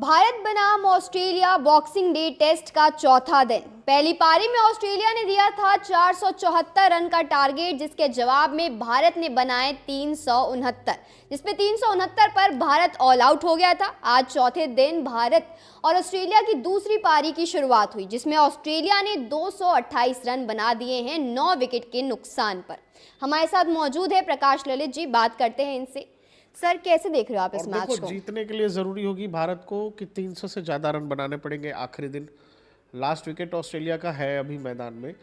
भारत बनाम Australia boxing day test का चौथा दिन। पहली पारी में ऑस्ट्रेलिया ने दिया था 474 रन का टारगेट, जिसके जवाब में भारत ने बनाए 369, जिसमें 369 पर भारत ऑल आउट हो गया था। आज चौथे दिन भारत और ऑस्ट्रेलिया की दूसरी पारी की शुरुआत हुई, जिसमें ऑस्ट्रेलिया ने 228 रन बना दिए हैं 9 विकेट के नुकसान पर। हमारे साथ मौजूद है प्रकाश ललित जी, बात करते हैं इनसे। सर, कैसे देख रहे हो आप इस मैच को? जीतने के लिए जरूरी होगी भारत को कि 300 से ज्यादा रन बनाने पड़ेंगे आखिरी दिन। लास्ट विकेट ऑस्ट्रेलिया का है अभी मैदान में,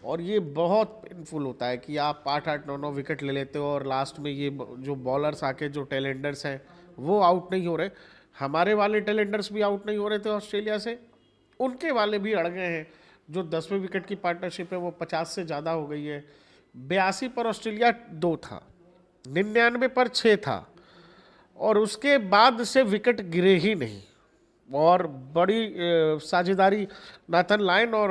और ये बहुत पेनफुल होता है कि आप 8-8, 9-9 विकेट ले लेते हो और लास्ट में ये जो बॉलर्स आके जो टेलेंडर्स हैं वो आउट नहीं हो रहे। हमारे वाले टेलेंडर्स भी आउट नहीं हो रहे थे ऑस्ट्रेलिया से, उनके वाले भी अड़ गए हैं। जो 10वें विकेट की पार्टनरशिप है वो 50 से ज़्यादा हो गई है। 82 पर ऑस्ट्रेलिया 2 था, 99 पर 6 था, और उसके बाद से विकेट गिरे ही नहीं। और बड़ी साझेदारी नाथन लायन और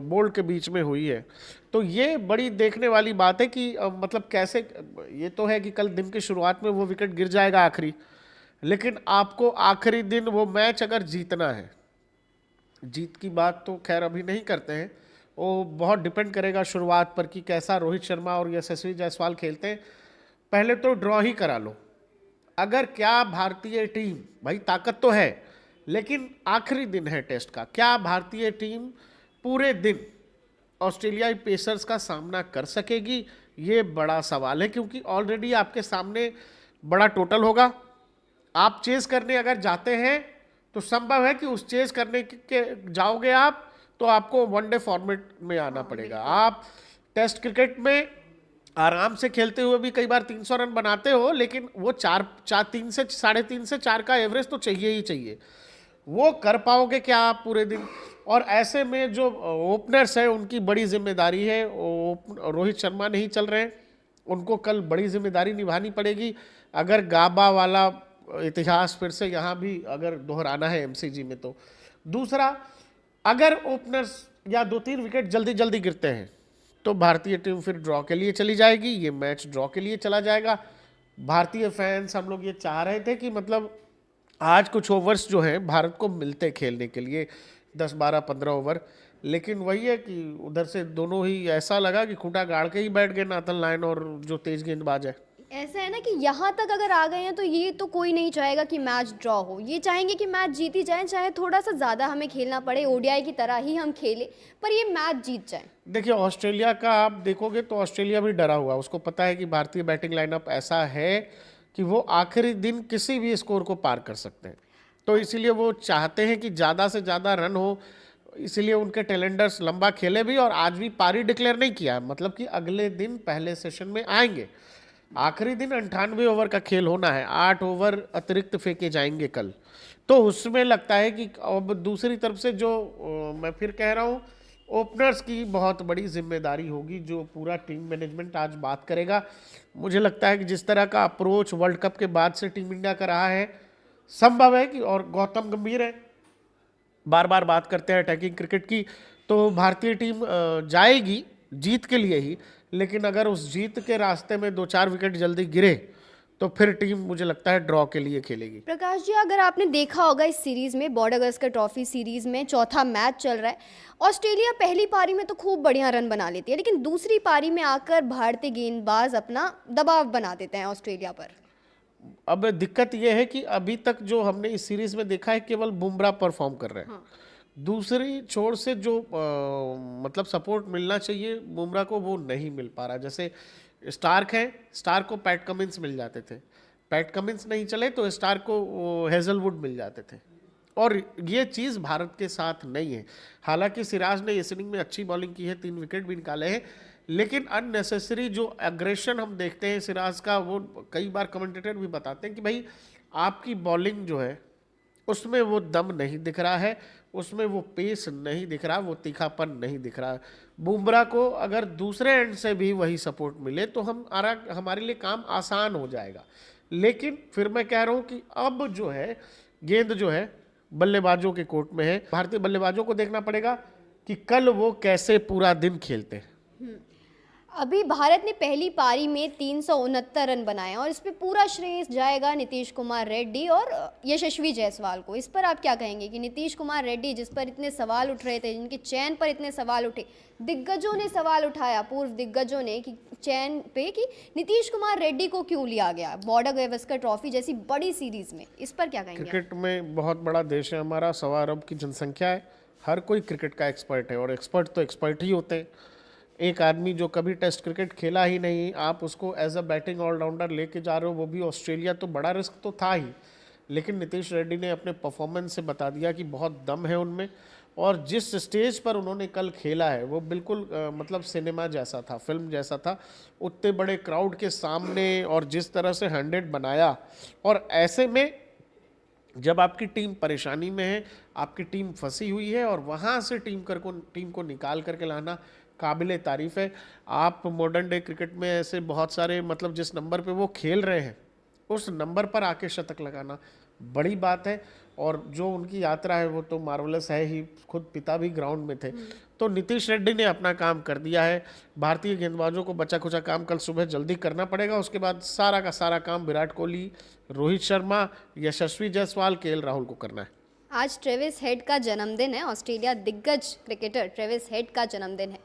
बोल्ट के बीच में हुई है। तो ये बड़ी देखने वाली बात है कि मतलब कैसे, ये तो है कि कल दिन की शुरुआत में वो विकेट गिर जाएगा आखिरी, लेकिन आपको आखिरी दिन वो मैच अगर जीतना है, जीत की बात तो खैर अभी नहीं करते हैं, वो बहुत डिपेंड करेगा शुरुआत पर कि कैसा रोहित शर्मा और यशस्वी जायसवाल खेलते हैं। पहले तो ड्रॉ ही करा लो। अगर क्या भारतीय टीम, भाई ताकत तो है, लेकिन आखिरी दिन है टेस्ट का, क्या भारतीय टीम पूरे दिन ऑस्ट्रेलियाई पेसर्स का सामना कर सकेगी, ये बड़ा सवाल है। क्योंकि ऑलरेडी आपके सामने बड़ा टोटल होगा। आप चेस करने अगर जाते हैं तो संभव है कि उस चेस करने के जाओगे आप तो आपको वनडे फॉर्मेट में आना पड़ेगा। आप टेस्ट क्रिकेट में आराम से खेलते हुए भी कई बार 300 रन बनाते हो, लेकिन वो 3 से 3.5 से 4 का एवरेज तो चाहिए ही चाहिए। वो कर पाओगे क्या आप पूरे दिन? और ऐसे में जो ओपनर्स हैं उनकी बड़ी जिम्मेदारी है। रोहित शर्मा नहीं चल रहे हैं, उनको कल बड़ी जिम्मेदारी निभानी पड़ेगी। अगर गाबा वाला इतिहास फिर से यहाँ भी अगर दोहराना है एमसीजी में, तो दूसरा, अगर ओपनर्स या 2-3 विकेट जल्दी जल्दी गिरते हैं तो भारतीय टीम फिर ड्रॉ के लिए चली जाएगी। ये मैच ड्रॉ के लिए चला जाएगा। भारतीय फैंस हम लोग ये चाह रहे थे कि मतलब आज कुछ ओवर्स जो हैं भारत को मिलते खेलने के लिए, 10, 12, 15 ओवर, लेकिन वही है कि उधर से दोनों ही ऐसा लगा कि खूंटा गाड़ के ही बैठ गए नाथन लायन और जो तेज गेंदबाज है। ऐसा है ना कि यहाँ तक अगर आ गए हैं तो ये तो कोई नहीं चाहेगा कि मैच ड्रॉ हो। ये चाहेंगे कि मैच जीती जाए, चाहे थोड़ा सा ज़्यादा हमें खेलना पड़े, ओडीआई की तरह ही हम खेले, पर ये मैच जीत जाए। देखिए, ऑस्ट्रेलिया का आप देखोगे तो ऑस्ट्रेलिया भी डरा हुआ, उसको पता है कि भारतीय बैटिंग लाइनअप ऐसा है कि वो आखिरी दिन किसी भी स्कोर को पार कर सकते हैं। तो इसीलिए वो चाहते हैं कि ज़्यादा से ज़्यादा रन हो, इसीलिए उनके टेलेंडर्स लंबा खेले भी, और आज भी पारी डिक्लेयर नहीं किया, मतलब कि अगले दिन पहले सेशन में आएंगे। आखिरी दिन 98 ओवर का खेल होना है, 8 ओवर अतिरिक्त फेंके जाएंगे कल। तो उसमें लगता है कि अब दूसरी तरफ से जो मैं फिर कह रहा हूँ, ओपनर्स की बहुत बड़ी जिम्मेदारी होगी, जो पूरा टीम मैनेजमेंट आज बात करेगा। मुझे लगता है कि जिस तरह का अप्रोच वर्ल्ड कप के बाद से टीम इंडिया का रहा है, संभव है कि, और गौतम गंभीर है, बार बार बात करते हैं अटैकिंग क्रिकेट की, तो भारतीय टीम जाएगी जीत के लिए ही, लेकिन अगर उस जीत के रास्ते में 2-4 विकेट जल्दी गिरे तो फिर टीम मुझे लगता है ड्रॉ के लिए खेलेगी। प्रकाश जी, अगर आपने देखा होगा इस सीरीज में, बॉर्डर गावस्कर ट्रॉफी सीरीज में चौथा मैच चल रहा है, ऑस्ट्रेलिया पहली पारी में तो खूब बढ़िया रन बना लेती है, लेकिन दूसरी पारी में आकर भारतीय गेंदबाज अपना दबाव बना देते हैं ऑस्ट्रेलिया पर। अब दिक्कत यह है कि अभी तक जो हमने इस सीरीज में देखा है, केवल बुमराह परफॉर्म कर रहे हैं। हाँ। दूसरी छोर से जो मतलब सपोर्ट मिलना चाहिए बुमराह को, वो नहीं मिल पा रहा। जैसे स्टार्क है, स्टार्क को पैट कमिंस मिल जाते थे, पैट कमिंस नहीं चले तो स्टार्क को हेजलवुड मिल जाते थे, और ये चीज़ भारत के साथ नहीं है। हालांकि सिराज ने इस इनिंग में अच्छी बॉलिंग की है, 3 विकेट भी निकाले हैं, लेकिन अननेसेसरी जो एग्रेशन हम देखते हैं सिराज का, वो कई बार कमेंटेटर भी बताते हैं कि भाई आपकी बॉलिंग जो है उसमें वो दम नहीं दिख रहा है, उसमें वो पेस नहीं दिख रहा, वो तीखापन नहीं दिख रहा। बुमराह को अगर दूसरे एंड से भी वही सपोर्ट मिले तो हमारे लिए काम आसान हो जाएगा। लेकिन फिर मैं कह रहा हूँ कि अब जो है गेंद जो है बल्लेबाजों के कोर्ट में है। भारतीय बल्लेबाजों को देखना पड़ेगा कि कल वो कैसे पूरा दिन खेलते हैं। अभी भारत ने पहली पारी में 369 रन बनाए और इस पे पूरा श्रेय जाएगा नीतीश कुमार रेड्डी और यशस्वी जायसवाल को। इस पर आप क्या कहेंगे कि नीतीश कुमार रेड्डी, जिस पर इतने सवाल उठ रहे थे, जिनके चयन पर इतने सवाल उठे, दिग्गजों ने सवाल उठाया, पूर्व दिग्गजों ने, कि चयन पे कि नीतीश कुमार रेड्डी को क्यों लिया गया बॉर्डर गावस्कर ट्रॉफी जैसी बड़ी सीरीज में, इस पर क्या कहेंगे? क्रिकेट में बहुत बड़ा देश है हमारा, 1.25 अरब की जनसंख्या है, हर कोई क्रिकेट का एक्सपर्ट है और एक्सपर्ट तो एक्सपर्ट ही होते हैं। एक आदमी जो कभी टेस्ट क्रिकेट खेला ही नहीं, आप उसको एज अ बैटिंग ऑलराउंडर लेके जा रहे हो, वो भी ऑस्ट्रेलिया, तो बड़ा रिस्क तो था ही। लेकिन नीतीश रेड्डी ने अपने परफॉर्मेंस से बता दिया कि बहुत दम है उनमें, और जिस स्टेज पर उन्होंने कल खेला है वो बिल्कुल मतलब सिनेमा जैसा था, फिल्म जैसा था। उतने बड़े क्राउड के सामने और जिस तरह से 100 बनाया, और ऐसे में जब आपकी टीम परेशानी में है, आपकी टीम फंसी हुई है, और वहाँ से टीम को निकाल करके लाना काबिले तारीफ़ है। आप मॉडर्न डे क्रिकेट में ऐसे बहुत सारे, मतलब जिस नंबर पे वो खेल रहे हैं उस नंबर पर आके शतक लगाना बड़ी बात है, और जो उनकी यात्रा है वो तो मार्वलस है ही, खुद पिता भी ग्राउंड में थे। तो नीतीश रेड्डी ने अपना काम कर दिया है। भारतीय गेंदबाजों को बचा खुचा काम कल सुबह जल्दी करना पड़ेगा, उसके बाद सारा का सारा काम विराट कोहली, रोहित शर्मा, यशस्वी जायसवाल, केएल राहुल को करना है। आज ट्रेविस हेड का जन्मदिन है, ऑस्ट्रेलिया दिग्गज क्रिकेटर ट्रेविस हेड का जन्मदिन है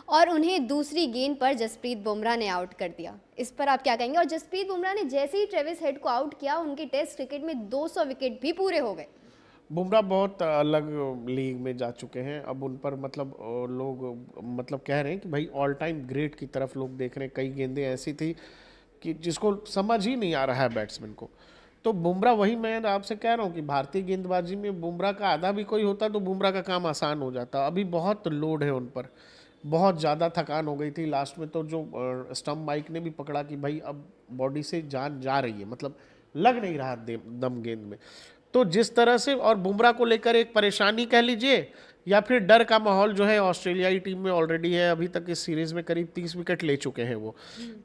और उन्हें दूसरी गेंद पर जसप्रीत बुमराह ने आउट कर दिया। इस पर आप क्या कहेंगे? और जसप्रीत बुमराह ने जैसे ही ट्रेविस हेड को आउट किया, उनके टेस्ट क्रिकेट में 200 विकेट भी पूरे हो गए। बुमराह बहुत अलग लीग में जा चुके हैं, अब उन पर मतलब लोग मतलब कह रहे हैं कि भाई ऑल टाइम ग्रेट की तरफ लोग देख रहे हैं। कई गेंदें ऐसी थी कि जिसको समझ ही नहीं आ रहा है बैट्समैन को। तो बुमराह, वही मैं आपसे कह रहा हूँ कि भारतीय गेंदबाजी में बुमराह का आधा भी कोई होता तो बुमराह का काम आसान हो जाता। अभी बहुत लोड है उन पर, बहुत ज़्यादा थकान हो गई थी लास्ट में। तो जो स्टम्प माइक ने भी पकड़ा कि भाई अब बॉडी से जान जा रही है, मतलब लग नहीं रहा दम गेंद में। तो जिस तरह से, और बुमराह को लेकर एक परेशानी कह लीजिए या फिर डर का माहौल जो है ऑस्ट्रेलियाई टीम में ऑलरेडी है। अभी तक इस सीरीज में करीब 30 विकेट ले चुके हैं वो।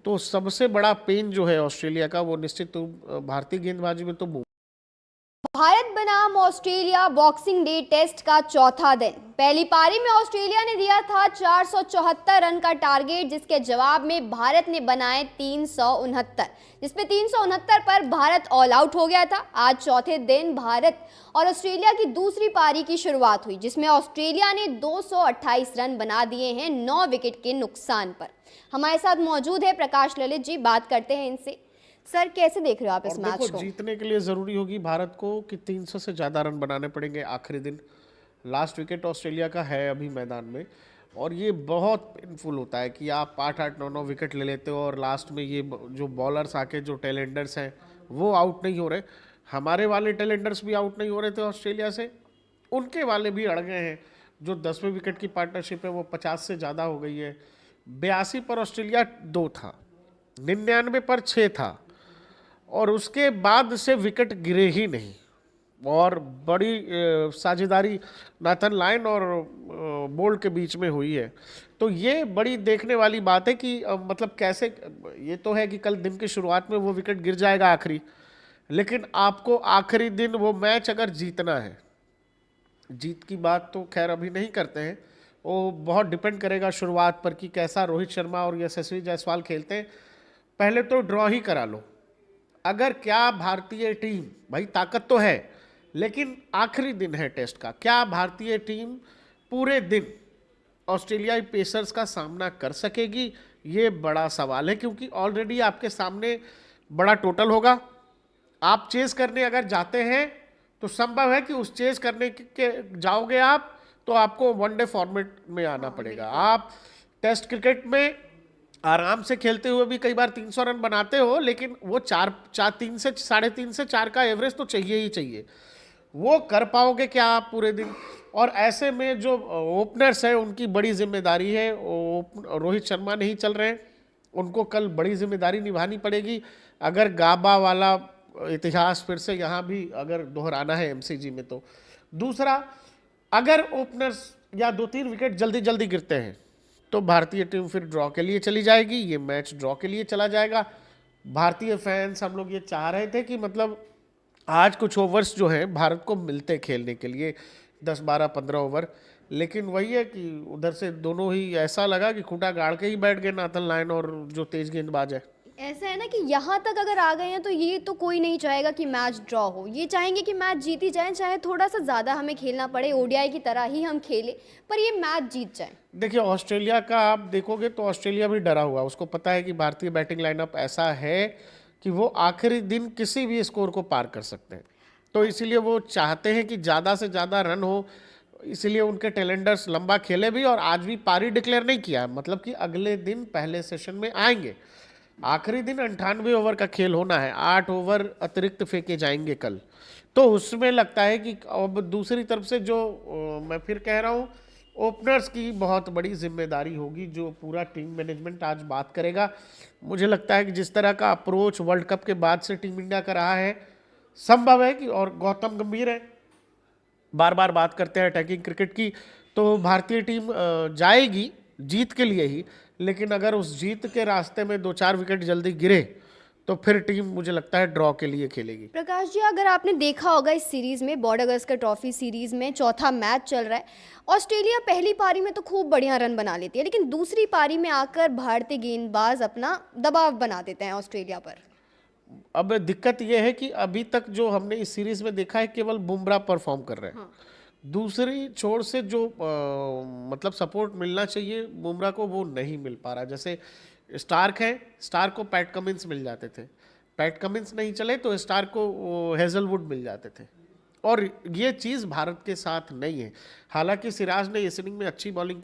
तो सबसे बड़ा पेन जो है ऑस्ट्रेलिया का, वो निश्चित तो भारतीय गेंदबाजी में तो भारत बनाम ऑस्ट्रेलिया बॉक्सिंग डे टेस्ट का चौथा दिन। पहली पारी में ऑस्ट्रेलिया ने दिया था 474 रन का टारगेट, जिसके जवाब में भारत ने बनाए 369, जिसमें 369 पर भारत ऑल आउट हो गया था। आज चौथे दिन भारत और ऑस्ट्रेलिया की दूसरी पारी की शुरुआत हुई, जिसमें ऑस्ट्रेलिया ने 228 रन बना दिए हैं 9 विकेट के नुकसान पर। हमारे साथ मौजूद है प्रकाश ललित जी, बात करते हैं इनसे। सर, कैसे देख रहे हो आप इस मैच को? जीतने के लिए ज़रूरी होगी भारत को कि 300 से ज़्यादा रन बनाने पड़ेंगे आखिरी दिन। लास्ट विकेट ऑस्ट्रेलिया का है अभी मैदान में, और ये बहुत पेनफुल होता है कि आप 8-8, 9-9 विकेट ले लेते हो और लास्ट में ये जो बॉलर्स आके, जो टेलेंडर्स हैं वो आउट नहीं हो रहे। हमारे वाले टेलेंडर्स भी आउट नहीं हो रहे थे ऑस्ट्रेलिया से, उनके वाले भी अड़ गए हैं। जो 10वें विकेट की पार्टनरशिप है वो 50 से ज़्यादा हो गई है। 82 पर ऑस्ट्रेलिया 2 था, 99 पर 6 था, और उसके बाद से विकेट गिरे ही नहीं। और बड़ी साझेदारी नाथन लायन और बोल्ट के बीच में हुई है। तो ये बड़ी देखने वाली बात है कि मतलब कैसे, ये तो है कि कल दिन की शुरुआत में वो विकेट गिर जाएगा आखिरी, लेकिन आपको आखिरी दिन वो मैच अगर जीतना है, जीत की बात तो खैर अभी नहीं करते हैं, वो बहुत डिपेंड करेगा शुरुआत पर कि कैसा रोहित शर्मा और यशस्वी जायसवाल खेलते हैं। पहले तो ड्रॉ ही करा लो। अगर क्या भारतीय टीम, भाई ताकत तो है, लेकिन आखिरी दिन है टेस्ट का, क्या भारतीय टीम पूरे दिन ऑस्ट्रेलियाई पेसर्स का सामना कर सकेगी, ये बड़ा सवाल है। क्योंकि ऑलरेडी आपके सामने बड़ा टोटल होगा। आप चेस करने अगर जाते हैं तो संभव है कि उस चेस करने के जाओगे आप तो आपको वनडे फॉर्मेट में आना पड़ेगा। आप टेस्ट क्रिकेट में आराम से खेलते हुए भी कई बार 300 रन बनाते हो, लेकिन वो 3 से 3.5 का एवरेज तो चाहिए ही चाहिए। वो कर पाओगे क्या आप पूरे दिन? और ऐसे में जो ओपनर्स हैं उनकी बड़ी जिम्मेदारी है। रोहित शर्मा नहीं चल रहे हैं, उनको कल बड़ी जिम्मेदारी निभानी पड़ेगी। अगर गाबा वाला इतिहास फिर से यहाँ भी अगर दोहराना है एमसीजी में, तो दूसरा, अगर ओपनर्स या 2-3 विकेट जल्दी जल्दी गिरते हैं तो भारतीय टीम फिर ड्रॉ के लिए चली जाएगी। ये मैच ड्रॉ के लिए चला जाएगा। भारतीय फैंस, हम लोग ये चाह रहे थे कि मतलब आज कुछ ओवर्स जो हैं भारत को मिलते खेलने के लिए, 10, 12, 15 ओवर, लेकिन वही है कि उधर से दोनों ही ऐसा लगा कि खूंटा गाड़ के ही बैठ गए नाथन लायन और जो तेज गेंदबाज है। ऐसा है ना कि यहाँ तक अगर आ गए हैं तो ये तो कोई नहीं चाहेगा कि मैच ड्रॉ हो, ये चाहेंगे कि मैच जीती जाए, चाहे थोड़ा सा ज़्यादा हमें खेलना पड़े, ओडीआई की तरह ही हम खेलें, पर ये मैच जीत जाए। देखिए ऑस्ट्रेलिया का आप देखोगे तो ऑस्ट्रेलिया भी डरा हुआ, उसको पता है कि भारतीय बैटिंग लाइनअप ऐसा है कि वो आखिरी दिन किसी भी स्कोर को पार कर सकते हैं, तो इसीलिए वो चाहते हैं कि ज़्यादा से ज़्यादा रन हो, इसीलिए उनके टैलेंडर्स लंबा खेले भी और आज भी पारी डिक्लेयर नहीं किया, मतलब कि अगले दिन पहले सेशन में आएंगे। आखिरी दिन 98 ओवर का खेल होना है, 8 ओवर अतिरिक्त फेंके जाएंगे कल, तो उसमें लगता है कि अब दूसरी तरफ से जो मैं फिर कह रहा हूँ ओपनर्स की बहुत बड़ी जिम्मेदारी होगी, जो पूरा टीम मैनेजमेंट आज बात करेगा। मुझे लगता है कि जिस तरह का अप्रोच वर्ल्ड कप के बाद से टीम इंडिया का रहा है, संभव है कि, और गौतम गंभीर है, बार बार बात करते हैं अटैकिंग क्रिकेट की, तो भारतीय टीम जाएगी जीत के लिए ही, लेकिन अगर उस जीत के रास्ते में 2-4 विकेट जल्दी गिरे तो फिर टीम मुझे लगता है ड्रॉ के लिए खेलेगी। प्रकाश जी, अगर आपने देखा होगा इस सीरीज़ में, बॉर्डर गावस्कर ट्रॉफी सीरीज़ में चौथा मैच चल रहा है, ऑस्ट्रेलिया पहली पारी में तो खूब बढ़िया रन बना लेती है, लेकिन दूसरी पारी में आकर भारतीय गेंदबाज अपना दबाव बना देते हैं ऑस्ट्रेलिया पर। अब दिक्कत यह है कि अभी तक जो हमने इस सीरीज में देखा है केवल बुमराह परफॉर्म कर रहे हैं। हाँ। दूसरी छोर से जो मतलब सपोर्ट मिलना चाहिए बुमराह को वो नहीं मिल पा रहा। जैसे स्टार्क है, स्टार्क को पैट कमिंस मिल जाते थे, पैट कमिंस नहीं चले तो स्टार्क को हेजलवुड मिल जाते थे, और ये चीज़ भारत के साथ नहीं है। हालांकि सिराज ने इस इनिंग में अच्छी बॉलिंग की।